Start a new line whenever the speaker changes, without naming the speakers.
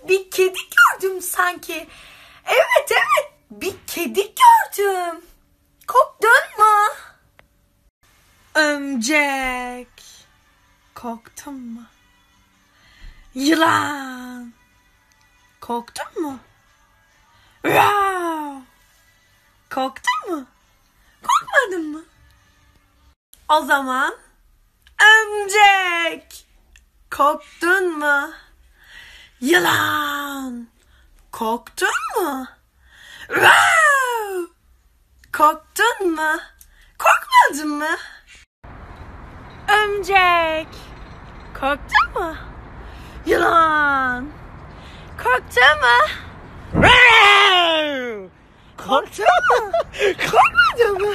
Bir kedi gördüm sanki. Evet, bir kedi gördüm. Korktun mu? Örümcek. Korktun mu? Yılan. Korktun mu? Korktun mu? Korkmadın mı? O zaman örümcek. Korktun mu? Yılan. Korktun mu? Korktun mu? Korkmadın mı? Örümcek. Korktun mu? Yılan. Korktun mu? Korktun mu? Korkmadın mı?